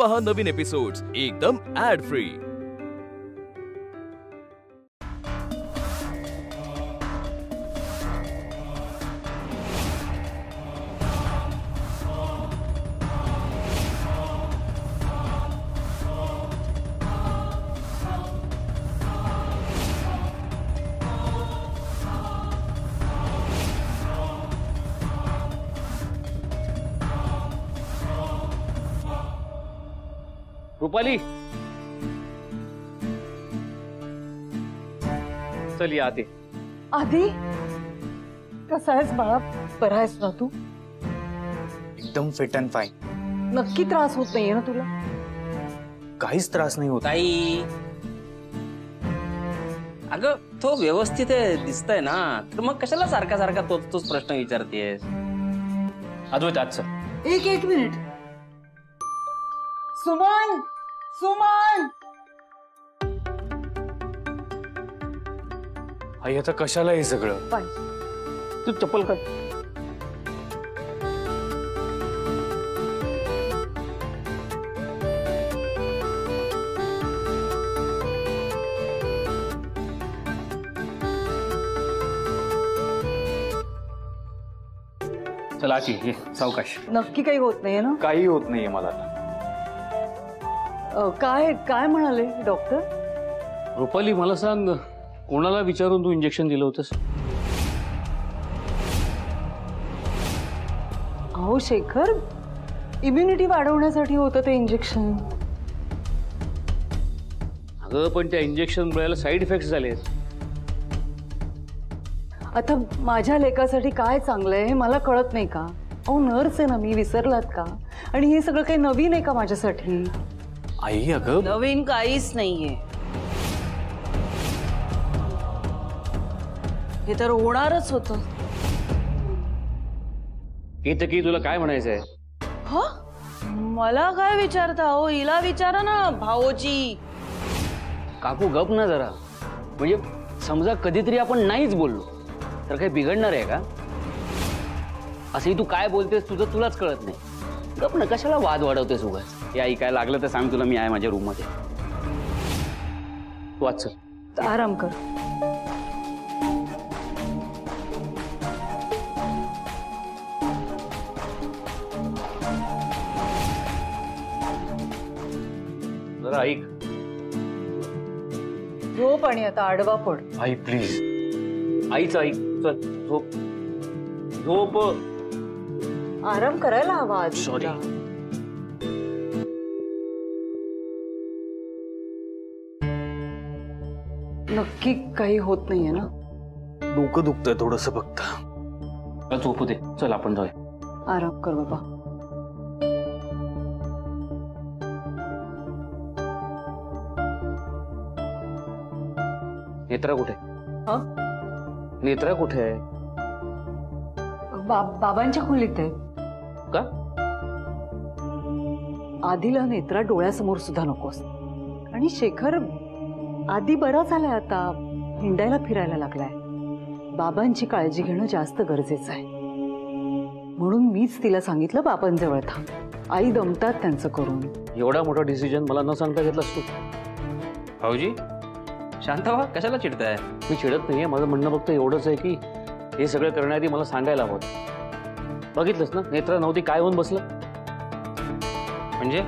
पहा नवीन एपिसोड्स एकदम add free. Rupali, चल ये आते। आधी कसा आहेस बाळा? बरा आहेस ना तू? एकदम फिट अँड फाईन। नक्की त्रास होत नाहीये ना तुला? काहीच त्रास नाही होत ताई, अगं तो व्यवस्थित आहे दिसतंय ना, तर मग कशाला सारखा सारखा तोच प्रश्न विचारतेस? अद्वैत आज चल। एक मिनिट। सुमन, सुमन! आई आता कशाला हे सगळं? तू चप्पल काढ। चला आजी, ये सावकाश। नक्की काही होत नाहीये ना? काही होत नाहीये मला आता। काय काय म्हणाले डॉक्टर? रुपाली, मला सांग, कोणाला विचारून तू इंजेक्शन दिलं होतंस? अहो शेखर, इम्युनिटी वाढवण्यासाठी होतं ते इंजेक्शन। अगं पण त्या इंजेक्शन मुळे साईड इफेक्ट्स झालेत। आता माझ्या लेकासाठी काय चांगलं आहे हे मला कळत नाही का? अहो नर्स आहे ना मी, विसरलात का? आणि हे सगळं काही नवीन आहे का माझ्यासाठी? आई अगं नवीन काहीच नाहीये, हे तर होणारच होतं। की तुला काय म्हणायचंय? हा, मला काय विचारता? हो हिला विचारा ना, भाऊजी। काकू गप ना जरा, म्हणजे समजा कधीतरी आपण नाहीच बोललो तर काही बिघडणार आहे का? असंही तू काय बोलतेस तुझं तुलाच कळत नाही। गप ना, कशाला वाद वाढवतेस उगाच? हे आई काय लागलं तर सांग, तुला मी आहे माझ्या रूम मध्ये। वाच चल, आराम कर। जरा ऐक। झोप आणि आता आडवा पड। आई प्लीज, आईच ऐक, चल झोप झोप। आराम करायला हवा आधी Sorry. तुला। नक्की काही होत नाहीये ना? डोकं दुखतंय थोडंसं फक्त। झोपू दे, चल आपण जाऊया। आराम कर बाबा। नेत्रा कुठे? हा? नेत्रा कुठे आहे? बाबांच्या खोलीत आहे। का? आधीला नेत्रा डोळ्यासमोर सुद्धा नकोस। आणि शेखर आधी बरा झालाय, आता हिंडायला फिरायला लागलाय। बाबांची काळजी घेणं जास्त गरजेचं आहे, म्हणून मीच तिला सांगितलं बाबांजवळ थांब। आई दमतात त्यांचं करून। एवढा मोठा डिसिजन मला न सांगता घेतलास तू? भाऊजी शांत व्हा, कशाला चिडताय? मी चिडत नाहीये, माझं म्हणणं फक्त एवढंच आहे की हे सगळं करण्याआधी मला सांगायला हवं। बघितलंस ना, नेत्रा नव्हती काय होऊन बसलं? म्हणजे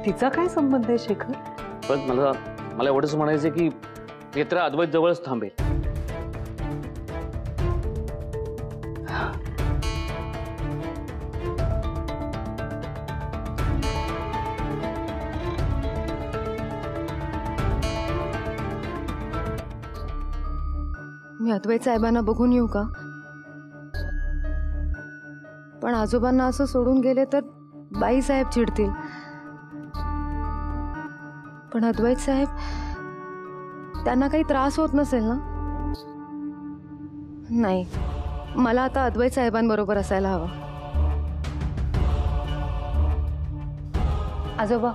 तिचा काय संबंध आहे शेखर? पण मला एवढंच म्हणायचं की नेत्रा अद्वैत जवळच थांबेल। मी अद्वैत साहेबांना बघून येऊ का? पण आजोबांना असं सोडून गेले तर बाई साहेब चिडतील। पण अद्वैत साहेब, त्यांना काही त्रास होत नसेल ना? नाही, मला आता अद्वैत साहेबांबरोबर असायला हवं। आजोबा,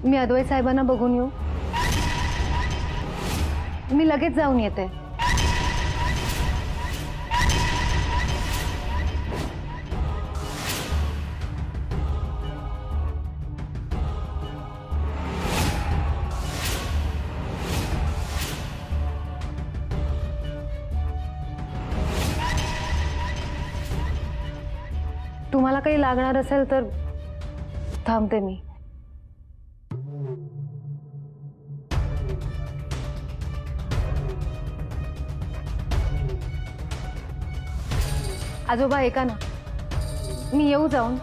मी अद्वैत साहेबांना बघून येऊ? मी लगेच जाऊन येते। काही लागणार असेल तर थांबते मी. आजोबा ऐका ना, मी येऊ जाऊन?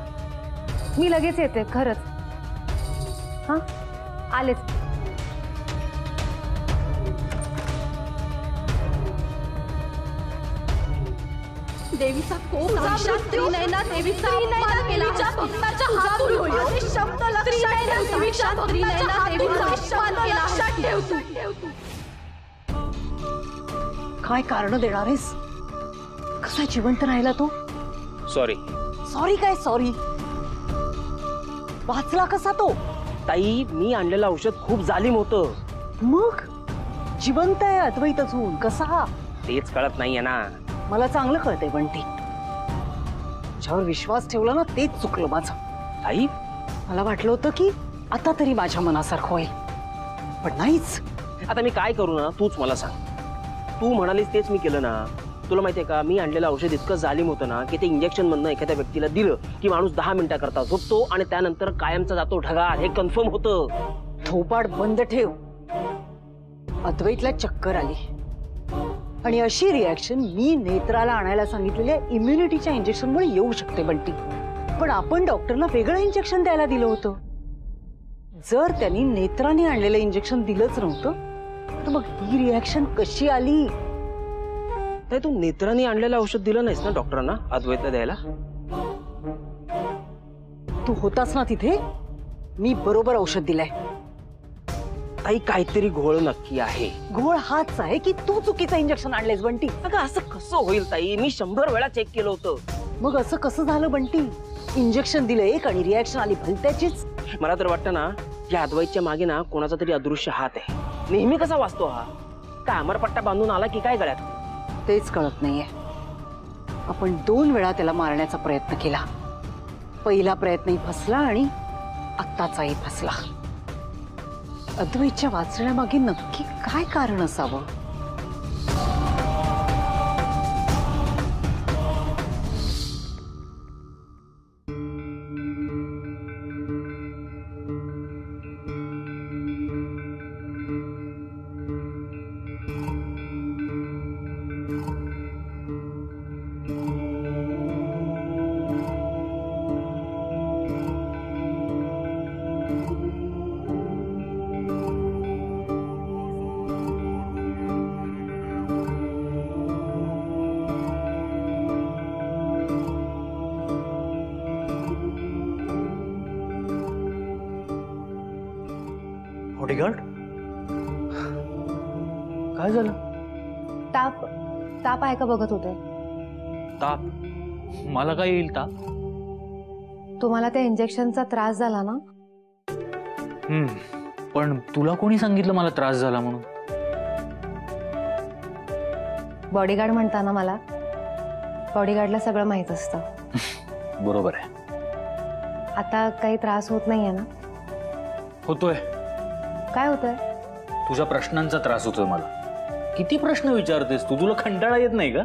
मी लगेच येते खरंच. हां, आलेच. देवीचा कोप साक्षात स्त्री नाही ना, देवीचा अपमान केला. देवीच्या भक्ताच्या हातून होईल असे शब्द लक्षात ठेव. देवीच्या स्त्री नाही ना, देवीचा अपमान केला. लक्षात ठेव तू. काय कारण देणार आहेस? कसा जिवंत राहिला तो? सॉरी सॉरी काय सॉरी? वाचला कसा तो? ताई, मी आणलेलं औषध खूप जालिम होतं. मग जिवंत आहे अद्वैत अजून कसा? तेच कळत नाहीये ना. मला चांगलं कळतंय बंटी. तुझ्यावर विश्वास ठेवला ना, तेच चुकलं माझं. ताई, मला वाटलं होतं की आता तरी माझ्या मनासारखं होईल, पण नाहीच. आता मी काय करू ना, तूच मला सांग. तू म्हणालीस तेच मी केलं ना. तुला माहितीये का, मी आणलेलं औषध इतकं जालिम होतं ना की ते इंजेक्शन मधनं एखाद्या व्यक्तीला दिलं की माणूस 10 मिनिटाकरता झोपतो आणि त्यानंतर कायमचा जातो ढगाळ. हे कन्फर्म होतं. थोपाड बंद ठेव. अद्वैतला चक्कर आली आणि अशी रिॲक्शन मी नेत्राला आणायला सांगितलेल्या इम्युनिटीच्या इंजेक्शनमुळे येऊ शकते बंटी. पण आपण डॉक्टरना वेगळं इंजेक्शन द्यायला दिलं होतं. जर त्यांनी नेत्राने आणलेलं इंजेक्शन दिलंच नव्हतं तर मग ही रिॲक्शन कशी आली? ताई, तू नेत्राने आणलेलं औषध दिलं नाहीस ना डॉक्टरांना अद्वैतला द्यायला? तू होतास ना तिथे? मी बरोबर औषध दिलंय. ताई, काहीतरी घोळ नक्की आहे. घोळ हाच आहे की तू चुकीचं इंजेक्शन आणलेस बंटी. अगं, असं कसं होईल ताई? मी 100 वेळा चेक केलं होतं. मग असं कसं झालं बंटी? इंजेक्शन दिलं एक आणि रिॲक्शन आली भलत्याचीच. मला तर वाटतं ना, या अद्वैतच्या मागे ना कोणाचा तरी अदृश्य हात आहे. नेहमी कसा वाचतो हा? काय अमरपट्टा बांधून आला की काय गळ्यात? तेच कळत नाहीये. आपण 2 वेळा त्याला मारण्याचा प्रयत्न केला. पहिला प्रयत्नही फसला आणि आत्ताचाही फसला. अद्वैतच्या वाचण्यामागे नक्की काय कारण असावं? बॉडीगार्ड, काय झालं? ताप आहे का बघत होते. ताप? मला काय येईल ताप? तुम्हाला त्या इंजेक्शनचा त्रास झाला ना? पण तुला कोणी सांगितलं मला त्रास झाला म्हणून? बॉडीगार्ड म्हणता ना मला. बॉडीगार्डला सगळं माहित असतं. बरोबर आहे. आता काही त्रास होत नाहीये ना? होतोय. काय होतंय? तुझ्या प्रश्नांचा त्रास होतोय मला. किती प्रश्न विचारतेस तू? तुला कंटाळा येत नाही का?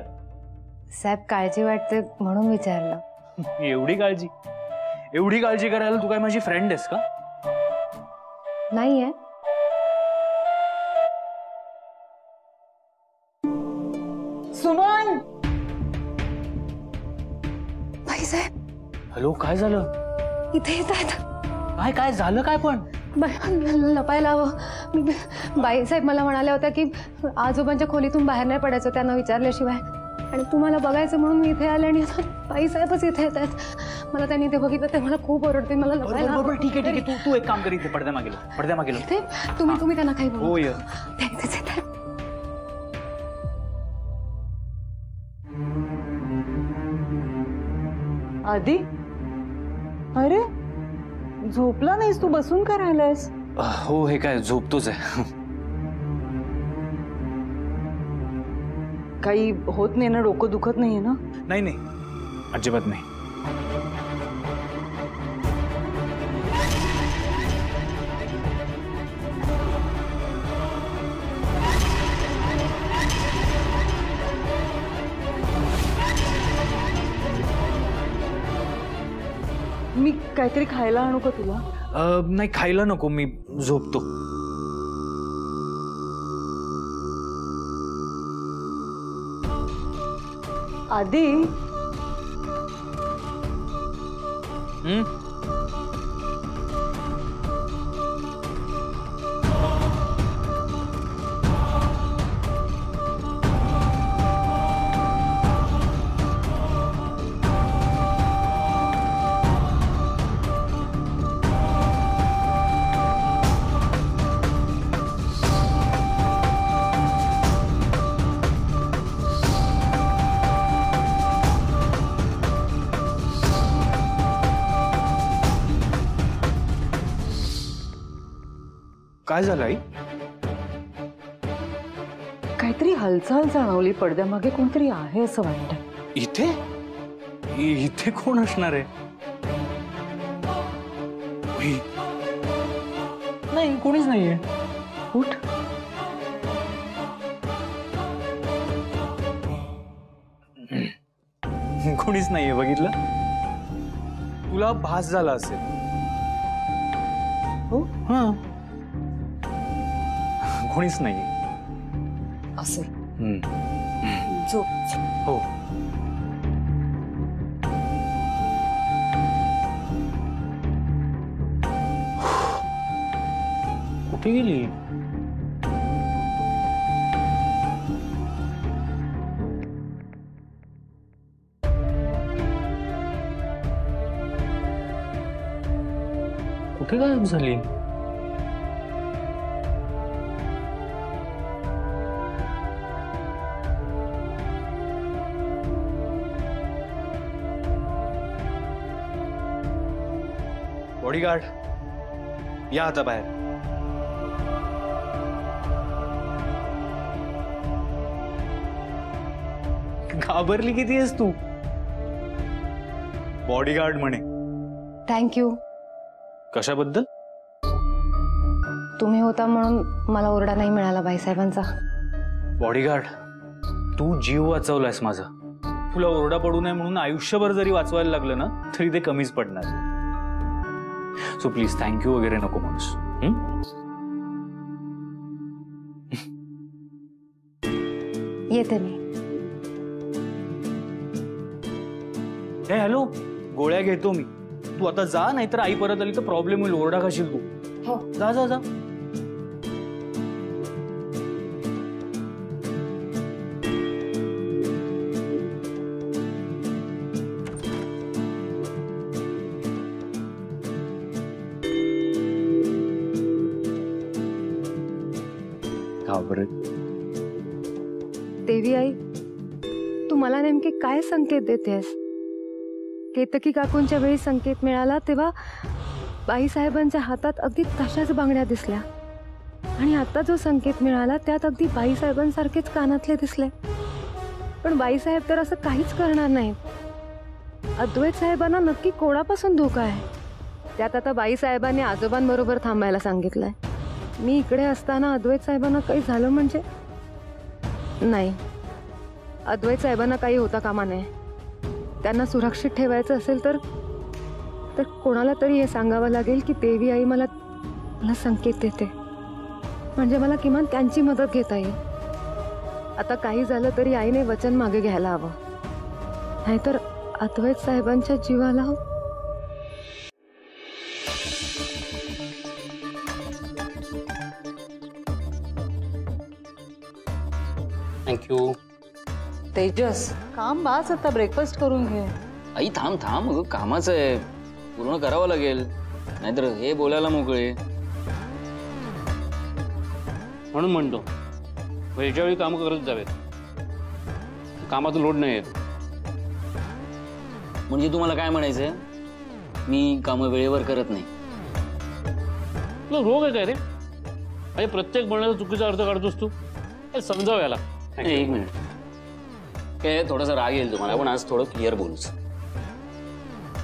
साहेब, काळजी वाटते म्हणून विचारलं. एवढी काळजी करायला तू काय माझी फ्रेंड आहेस का? नाहीये. सुमन! बाई साहेब, हॅलो, काय झालं? इथे येत आहेत. काय झालं काय? पण लपायला हवं. बाई साहेब मला म्हणाल्या होत्या की आजोबांच्या खोलीतून बाहेर नाही पडायचं त्यांना विचारल्याशिवाय. आणि तुम्हाला बघायचं म्हणून मी इथे आले आणि आता बाई साहेबच इथे येत आहेत. मला त्यांनी ते बघितलं ते मला खूप ओरडते. मला लपायला बरोबर, ठीक आहे. तू एक काम कर, इथे पडद्या मागे इथे तुम्ही त्यांना काही बोलू. हो ये. ते इथेच येत आहेत. आधी अरे झोपला नाहीस तू? बसून का राहिलायस? हो, हे काय झोपतोच आहे. काही होत नाही ना? डोकं दुखत नाहीये ना? नाही, अजिबात नाही. काहीतरी खायला आणू का तुला? नाही, खायला नको, मी झोपतो. आधी काय झालं आई? काहीतरी हालचाल जाणवली, पडद्यामागे कोणतरी आहे असं वाटतं. इथे इथे कोण असणार आहे? नाही, कोणीच नाहीये. उठ. कोणीच नाहीये, बघितलं? तुला भास झाला असेल. हो, हा, कोणीच नाहीये. असेल. हम्म. झोप. हो. कुठे गेली? कुठे गायब झाली? बॉडीगार्ड, या आता बाहेर. घाबरली किती आहेस तू? बॉडीगार्ड म्हणे. थँक्यू. कशाबद्दल? तुम्ही होता म्हणून मला ओरडा नाही मिळाला बाईसाहेबांचा. बॉडीगार्ड, तू जीव वाचवलायस माझा. तुला ओरडा पडू नये म्हणून आयुष्यभर जरी वाचवायला लागलं ना तरी ते कमीच पडणार. सो प्लीज थँक्यू वगैरे नको म्हणूस. येते मी. हे हॅलो, गोळ्या घेतो मी. तू आता जा, नाहीतर आई परत आली तर प्रॉब्लेम होईल. ओरडा खाशील तू. हो. जा जा जा. देवी आई, तू मला नेमके काय संकेत देतेस? केतकी काकूंच्या वेळी संकेत मिळाला तेव्हा बाईसाहेबांच्या हातात अगदी तशाच बांगड्या दिसल्या, आणि आता जो संकेत मिळाला त्यात अगदी बाईसाहेबांसारखेच कानातले दिसले. पण बाईसाहेब तर असं काहीच करणार नाहीत. अद्वैत साहेबांना नक्की कोणापासून धोका आहे? त्यात आता बाईसाहेबांनी आजोबांबरोबर थांबायला सांगितलंय. मी इकडे असताना अद्वैत साहेबांना काही झालं म्हणजे? नाही, अद्वैत साहेबांना काही होता कामा नये. त्यांना सुरक्षित ठेवायचं असेल तर कोणाला तरी हे सांगावं लागेल की देवी आई मला संकेत देते, म्हणजे मला किमान त्यांची मदत घेता येईल. आता काही झालं तरी आईने वचन मागे घ्यायला हवं, नाहीतर अद्वैत साहेबांच्या जीवाला. थँक्यू. तेजस, काम बास, आता ब्रेकफास्ट करून घे. आई थांब थांब, अगं कामाचं आहे, पूर्ण करावं लागेल, नाहीतर हे बोलायला मोकळे. म्हणून म्हणतो वेळच्या वेळी काम करत जावेत, कामाचं लोड नाही येत. म्हणजे तुम्हाला काय म्हणायचंय? मी कामं वेळेवर करत नाही. तुला रोग आहे काय रे? अरे प्रत्येक बोलण्याचा चुकीचा अर्थ काढतोस तू. समजाव याला. एक मिनिट, काय थोडासा राग येईल तुम्हाला, पण आज थोडं क्लिअर बोलूच.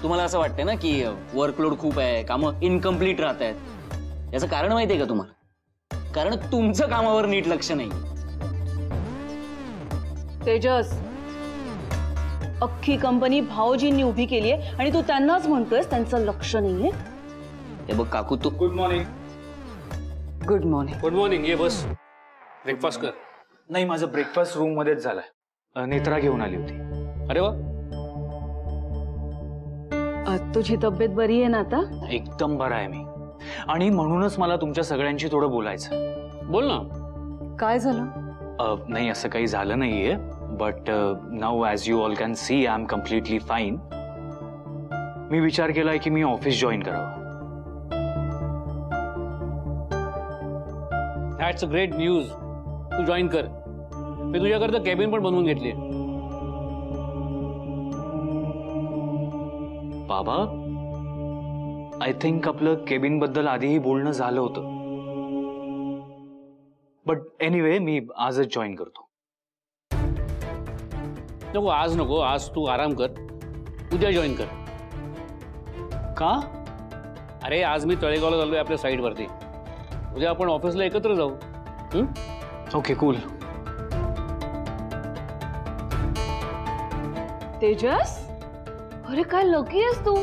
तुम्हाला असं वाटतंय ना की वर्कलोड खूप आहे, कामं इनकम्प्लीट राहत आहेत. याचं कारण माहितीये का तुम्हाला? कारण तुमचं कामावर नीट लक्ष नाही. तेजस, अख्खी कंपनी भाऊजींनी उभी केली आहे आणि तू त्यांनाच म्हणतोयस त्यांचं लक्ष नाहीये. हे बघ काकू तू. Good morning. Good morning. Good morning. ये बस ब्रेकफास्ट कर. नाही, माझं ब्रेकफास्ट रूम मध्येच झालाय. नेत्रा घेऊन आली होती. अरे वा. तुझी तब्येत बरी आहे ना आता? एकदम बरा आहे मी, आणि म्हणूनच मला तुमच्या सगळ्यांशी थोडं बोलायचं. बोल ना. काय झालं? नाही, असं काही झालं नाहीये, but now as you all can see I am completely fine. मी विचार केलाय की मी ऑफिस जॉईन करावं. That's a great news. तू जॉईन कर. मी तुझ्याकरता कॅबिन पण बनवून घेतली. बाबा, आय थिंक आपलं केबिन बद्दल आधीही बोलणं झालं होतं, बट एनिवे मी आजच जॉईन करतो. नको, आज नको. आज तू आराम कर. उद्या जॉईन कर. का? अरे आज मी तळेगावला चाललोय आपल्या साईडवरती. उद्या आपण ऑफिसला एकत्र जाऊ. Okay, cool. तेजस, अरे काय लकी आहेस तू.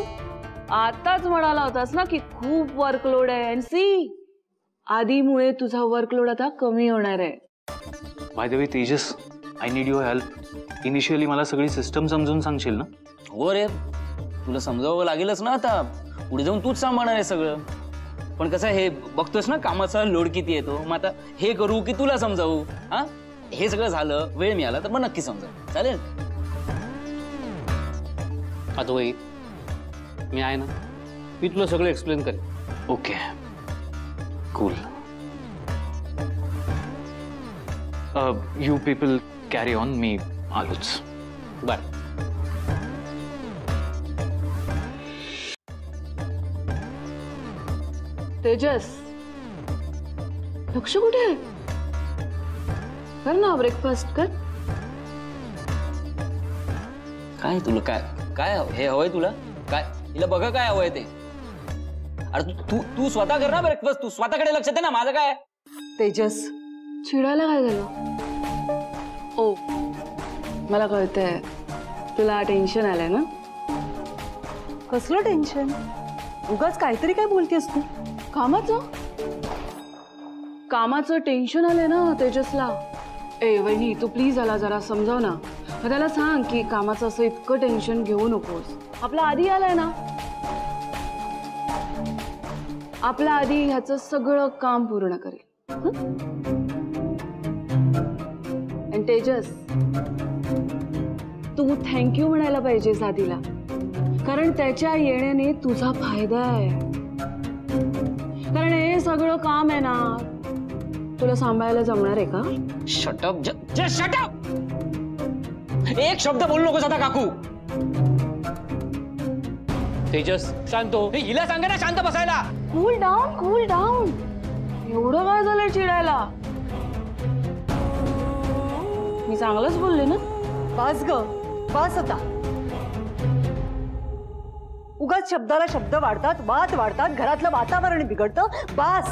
आताच म्हणाला होतास ना की खूप वर्कलोड आहे, आणि सी आधीमुळे तुझा वर्कलोड आता कमी होणार आहे. By the way Tejas, I need your help. Initially मला सगळी सिस्टम समजून सांगशील ना? हो रे, तुला समजावं लागेलच ना. आता पुढे जाऊन तूच सांभाळणार आहे सगळं. पण कसं हे बघतोस ना, कामाचा लोड किती येतो. मग आता हे करू की तुला समजावू? हा, हे सगळं झालं, वेळ मिळाला तर मग नक्की समजा. चालेल? आता वही मी आहे ना, मी तुला सगळं एक्सप्लेन करेन. Okay, cool. You people carry on, मी आलोच. बाय. तेजस, लक्ष कुठे आहे? कर ना ब्रेकफास्ट कर. काय तुला काय काय हे हवंय तुला? काय हिला बघा काय हवंय ते. अरे तू तू स्वतः कर ना ब्रेकफास्ट. तू स्वतःकडे लक्ष दे ना. माझं काय? तेजस, चिडायला काय झालं? ओ, मला कळतंय तुला टेन्शन आलंय ना. कसलं टेन्शन? उगाच काहीतरी काय बोलतेस तू? कामाचं टेन्शन आलंय ना तेजसला. ए वहिनी, तू प्लीज आला जरा समजाव ना. त्याला सांग की कामाचं असं इतकं टेन्शन घेऊ नकोस. आपला आधी आलाय ना, आपला आधी ह्याचं सगळं काम पूर्ण करेल. आणि तेजस, तू थँक्यू म्हणायला पाहिजेस आधीला, कारण त्याच्या येण्याने तुझा फायदा आहे. कारण हे सगळं काम आहे ना, तुला सांभाळायला जमणार आहे का? शटअप. Just shut up. एक शब्द बोलू नकोस आता काकू. तेजस शांत हो. हिला सांगा ना शांत बसायला. Cool down, cool down. एवढं काय झालंय चिडायला? मी चांगलंच बोलले ना. बस ग, बस आता. उगाच शब्दाला शब्द वाढतात, वाद वाढतात, घरातलं वातावरण बिघडतं. बस.